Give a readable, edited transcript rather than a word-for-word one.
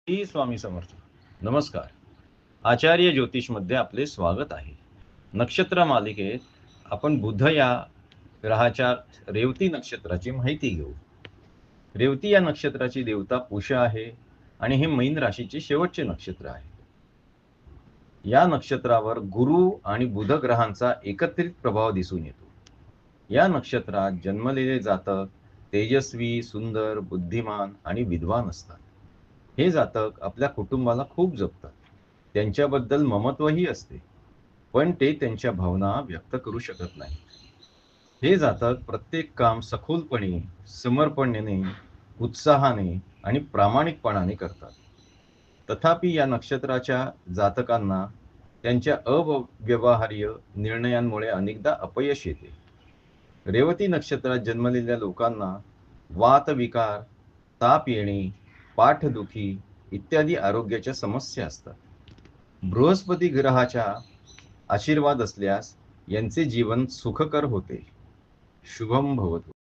श्री स्वामी समर्थ. नमस्कार. आचार्य ज्योतिषमध्ये आपले स्वागत आहे. नक्षत्र मालिकेत आपण बुध या ग्रहाच्या रेवती नक्षत्राची माहिती घेऊ. रेवती या नक्षत्राची देवता पूषा आहे आणि हे मीन राशीचे शेवटचे नक्षत्र आहे. या नक्षत्रावर गुरु आणि बुध ग्रहांचा एकत्रित प्रभाव दिसून येतो. या नक्षत्रात जन्मलेले जातक तेजस्वी, सुंदर, बुद्धिमान आणि विद्वान असतात. हे जातक आपल्या कुटुंबाला खूप जपतात. त्यांच्याबद्दल ममत्वही असते, पण ते त्यांच्या भावना व्यक्त करू शकत नाही. हे जातक प्रत्येक काम सखोलपणे, समर्पणेने, उत्साहाने आणि प्रामाणिकपणाने करतात. तथापि या नक्षत्राच्या जातकांना त्यांच्या अव्यवहार्य निर्णयांमुळे अनेकदा अपयश येते. रेवती नक्षत्रात जन्मलेल्या लोकांना वातविकार, ताप येणे, पाठदुखी इत्यादी आरोग्याच्या समस्या असतात. बृहस्पती ग्रहाचा आशीर्वाद असल्यास यांचे जीवन सुखकर होते. शुभम भवतु.